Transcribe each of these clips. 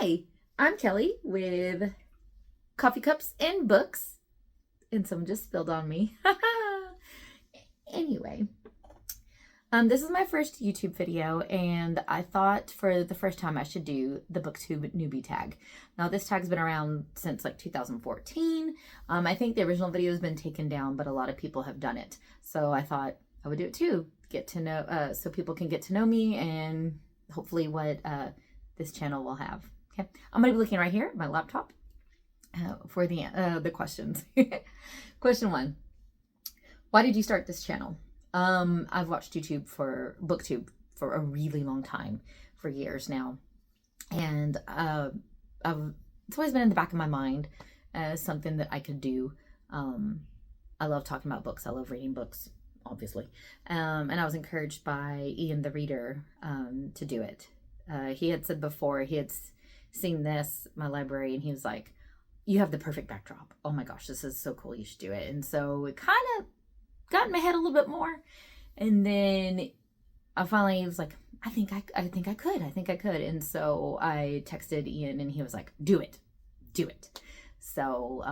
Hi, I'm Kelly with Coffee Cups and Books, and some just spilled on me. Anyway, this is my first YouTube video, and I thought for the first time I should do the BookTube Newbie Tag. Now, this tag's been around since like 2014. I think the original video has been taken down, but a lot of people have done it. So I thought I would do it too, get to know, so people can get to know me and hopefully what this channel will have. Okay, I'm gonna be looking right here at my laptop for the questions. Question 1: why did you start this channel? I've watched BookTube for a really long time, for years now, and it's always been in the back of my mind as something that I could do. I love talking about books. I love reading books, obviously, and I was encouraged by Ian the Reader to do it. He had said before he had seen my library, and he was like, "You have the perfect backdrop. Oh my gosh, this is so cool. You should do it." And so it kind of got in my head a little bit more. And then I finally was like, I think I could. And so I texted Ian, and he was like, do it. So,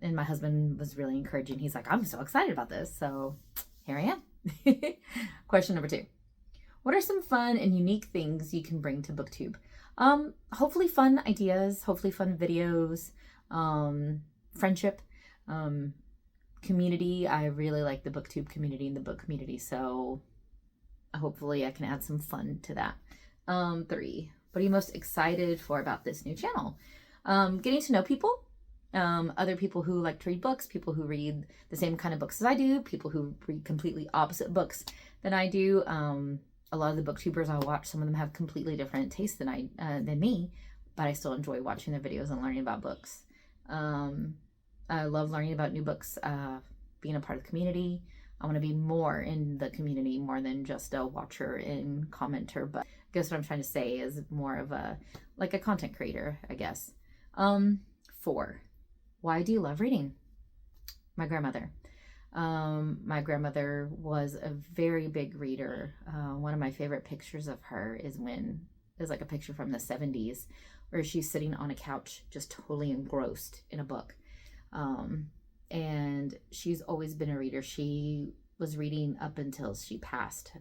and my husband was really encouraging. He's like, I'm so excited about this. So here I am. Question number 2. What are some fun and unique things you can bring to BookTube? Hopefully fun ideas, hopefully fun videos, friendship, community. I really like the BookTube community and the book community, so hopefully I can add some fun to that. 3, what are you most excited for about this new channel? Getting to know people, other people who like to read books, people who read the same kind of books as I do, people who read completely opposite books than I do. A lot of the booktubers I watch, some of them have completely different tastes than me, but I still enjoy watching their videos and learning about books. I love learning about new books, being a part of the community. I want to be more in the community, more than just a watcher and commenter, but I guess what I'm trying to say is more of a content creator, I guess. 4, why do you love reading? My grandmother. My grandmother was a very big reader. One of my favorite pictures of her is like a picture from the 70s where she's sitting on a couch just totally engrossed in a book. And she's always been a reader. She was reading up until she passed.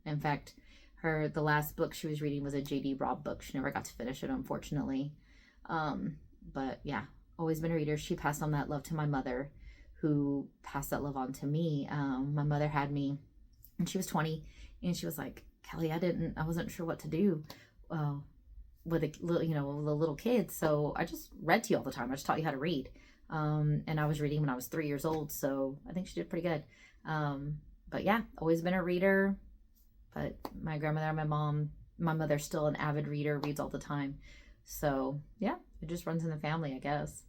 In fact, the last book she was reading was a J.D. Robb book. She never got to finish it, unfortunately. But yeah, always been a reader. She passed on that love to my mother, who passed that love on to me. My mother had me when she was 20, and she was like, Kelly, I wasn't sure what to do with the little kids. So I just read to you all the time. I just taught you how to read. And I was reading when I was 3 years old, so I think she did pretty good. But yeah, always been a reader. But my grandmother, my mother's still an avid reader, reads all the time. So yeah, it just runs in the family, I guess.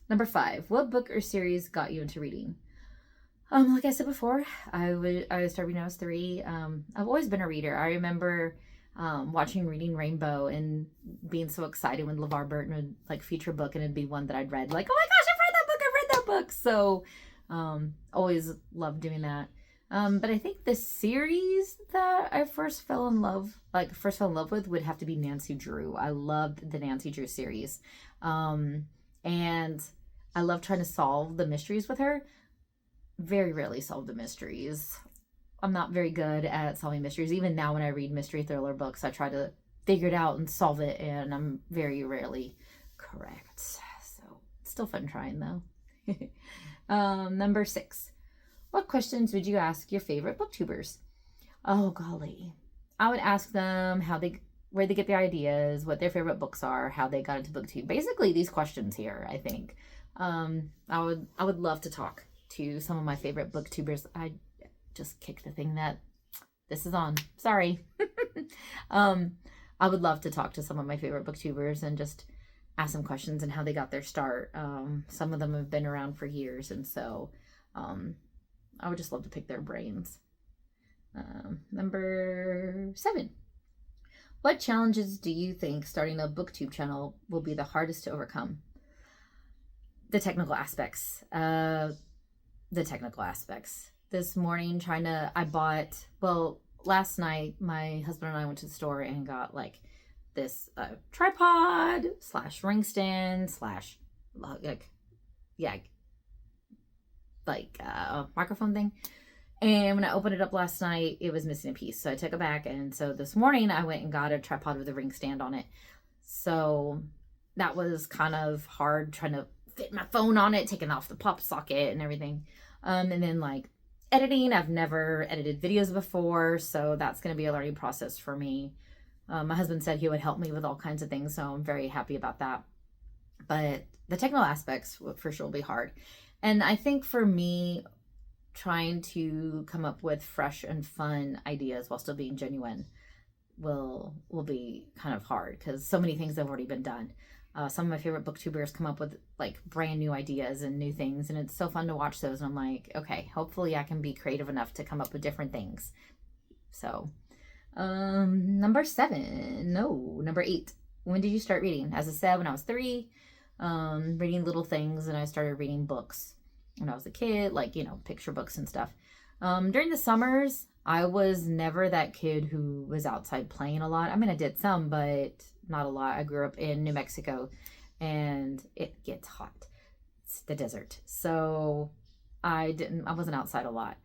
Number 5, what book or series got you into reading? Like I said before, I started reading when I was 3. I've always been a reader. I remember watching Reading Rainbow and being so excited when LeVar Burton would like feature a book and it'd be one that I'd read, like, oh my gosh, I've read that book. So always loved doing that. But I think the series that I first fell in love with would have to be Nancy Drew. I loved the Nancy Drew series. And I love trying to solve the mysteries with her. Very rarely solve the mysteries. I'm not very good at solving mysteries. Even now when I read mystery thriller books, I try to figure it out and solve it, and I'm very rarely correct. So it's still fun trying though. Number 6. What questions would you ask your favorite booktubers? Oh golly. I would ask them where they get their ideas, what their favorite books are, how they got into BookTube. Basically these questions here, I think. I would love to talk to some of my favorite booktubers. I just kicked the thing that this is on. Sorry. I would love to talk to some of my favorite booktubers and just ask them questions and how they got their start. Some of them have been around for years, and so I would just love to pick their brains. Number 7. What challenges do you think starting a BookTube channel will be the hardest to overcome? The technical aspects. This morning, last night, my husband and I went to the store and got like this tripod slash ring stand slash like microphone thing. And when I opened it up last night, it was missing a piece. So I took it back. And so this morning I went and got a tripod with a ring stand on it. So that was kind of hard, trying to fit my phone on it, taking off the pop socket and everything. And then like editing, I've never edited videos before. So that's going to be a learning process for me. My husband said he would help me with all kinds of things. So I'm very happy about that. But the technical aspects for sure will be hard. And I think for me, trying to come up with fresh and fun ideas while still being genuine will be kind of hard, because so many things have already been done. Some of my favorite booktubers come up with like brand new ideas and new things, and it's so fun to watch those. And I'm like, okay, hopefully I can be creative enough to come up with different things. So, number 8. When did you start reading? As I said, when I was 3, reading little things, and I started reading books when I was a kid, like, picture books and stuff. During the summers, I was never that kid who was outside playing a lot. I mean, I did some, but not a lot. I grew up in New Mexico, and it gets hot. It's the desert. So I wasn't outside a lot.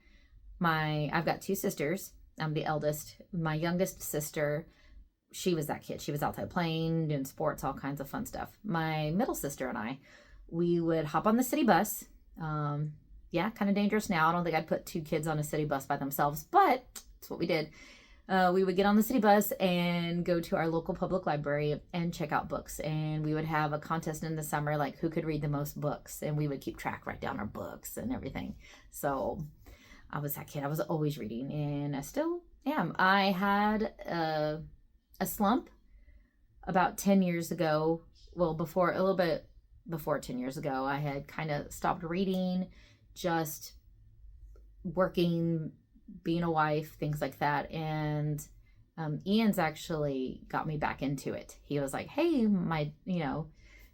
I've got 2 sisters. I'm the eldest. My youngest sister, she was that kid. She was outside playing, doing sports, all kinds of fun stuff. My middle sister and I, we would hop on the city bus. Yeah, kind of dangerous now. I don't think I'd put 2 kids on a city bus by themselves, but it's what we did. We would get on the city bus and go to our local public library and check out books. And we would have a contest in the summer, like who could read the most books. And we would keep track, write down our books and everything. So I was that kid. I was always reading, and I still am. I had a slump about 10 years ago. Well, a little bit before 10 years ago, I had kind of stopped reading, just working, being a wife, things like that. And Ian's actually got me back into it. He was like, hey, my,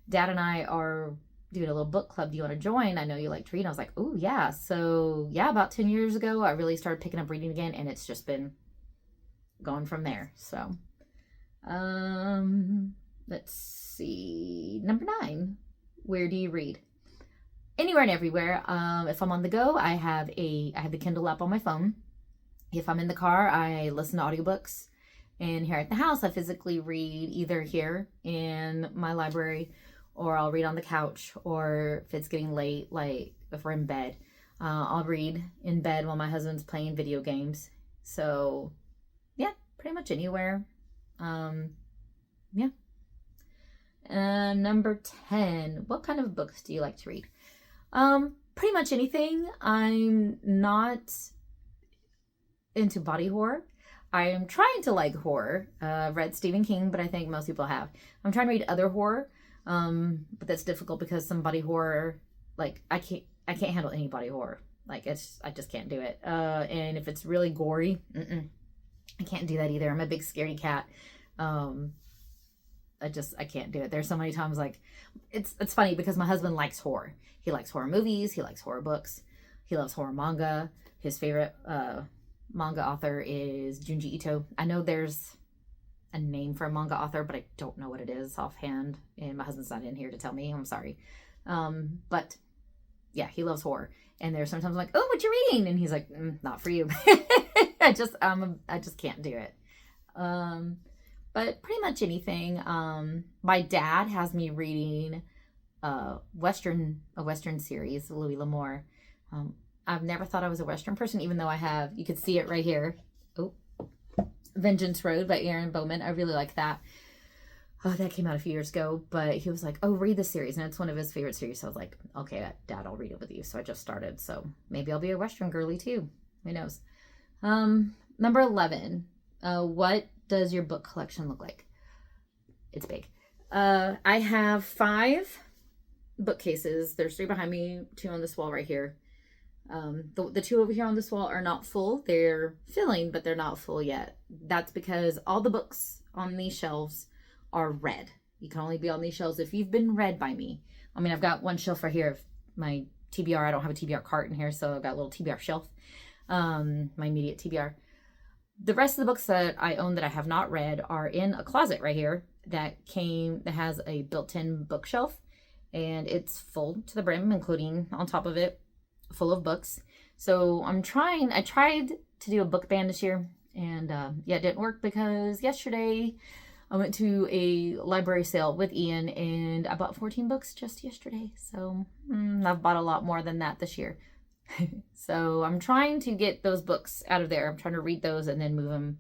dad and I are doing a little book club. Do you want to join? I know you like to read. I was like, oh yeah. So yeah, about 10 years ago, I really started picking up reading again, and it's just been going from there. So, let's see. Number 9, where do you read? Anywhere and everywhere. If I'm on the go, I have the Kindle app on my phone. If I'm in the car, I listen to audiobooks. And here at the house, I physically read either here in my library, or I'll read on the couch, or if it's getting late, like if we're in bed, I'll read in bed while my husband's playing video games. So yeah, pretty much anywhere. Yeah. Number 10, what kind of books do you like to read? Pretty much anything. I'm not into body horror. I am trying to like horror. I've read Stephen King, but I think most people have. I'm trying to read other horror, but that's difficult because some body horror, like I can't handle any body horror. Like I just can't do it. And if it's really gory, I can't do that either. I'm a big scaredy cat. I can't do it. There's so many times, like, it's funny because my husband likes horror. He likes horror movies. He likes horror books. He loves horror manga. His favorite manga author is Junji Ito. I know there's a name for a manga author, but I don't know what it is offhand. And my husband's not in here to tell me. I'm sorry. But yeah, he loves horror. And there's sometimes I'm like, oh, what you reading? And he's like, not for you. I just can't do it. But pretty much anything. My dad has me reading a Western series, Louis L'Amour. I've never thought I was a Western person, even though I have. You could see it right here. Oh, Vengeance Road by Aaron Bowman. I really like that. Oh, that came out a few years ago, but he was like, oh, read the series. And it's one of his favorite series. So I was like, okay, Dad, I'll read it with you. So I just started. So maybe I'll be a Western girly too. Who knows? Number 11. What does your book collection look like? It's big. I have 5 bookcases. There's 3 behind me, 2 on this wall right here. The 2 over here on this wall are not full. They're filling, but they're not full yet. That's because all the books on these shelves are read. You can only be on these shelves if you've been read by me. I mean, I've got one shelf right here of my TBR. I don't have a TBR cart in here, so I've got a little TBR shelf. My immediate TBR. the rest of the books that I own that I have not read are in a closet right here that has a built-in bookshelf, and it's full to the brim, including on top of it full of books. So I tried to do a book ban this year, and yeah, it didn't work because yesterday I went to a library sale with Ian and I bought 14 books just yesterday. So I've bought a lot more than that this year. So I'm trying to get those books out of there. I'm trying to read those and then move them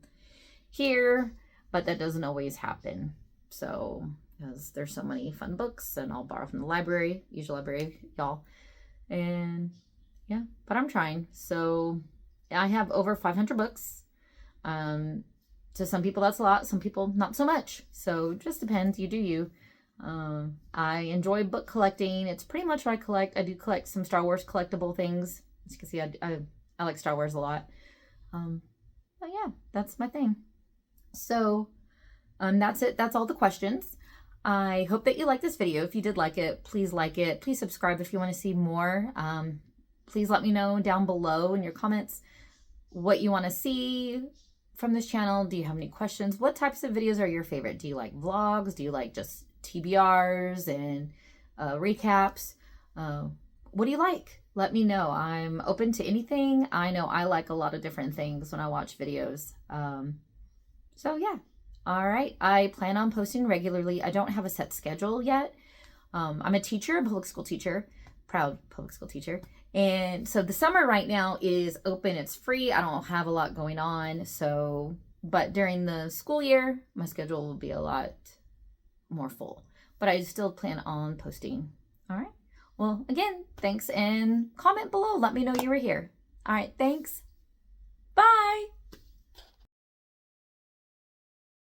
here, but that doesn't always happen. So, because there's so many fun books and I'll borrow from the library, usual library, y'all. And yeah, but I'm trying. So I have over 500 books. To some people that's a lot, some people not so much. So it just depends. You do you. I enjoy book collecting. It's pretty much what I collect. I do collect some Star Wars collectible things. As you can see, I like Star Wars a lot. But yeah, that's my thing. So that's it. That's all the questions. I hope that you liked this video. If you did like it, please like it. Please subscribe if you want to see more. Please let me know down below in your comments what you want to see from this channel. Do you have any questions? What types of videos are your favorite? Do you like vlogs? Do you like just TBRs and recaps? What do you like? Let me know. I'm open to anything. I know I like a lot of different things when I watch videos. So yeah. All right. I plan on posting regularly. I don't have a set schedule yet. I'm a teacher, a public school teacher, proud public school teacher. And so the summer right now is open. It's free. I don't have a lot going on. So, but during the school year, my schedule will be a lot more full. But I still plan on posting. All right. Well, again, thanks, and comment below. Let me know you were here. All right. Thanks. Bye.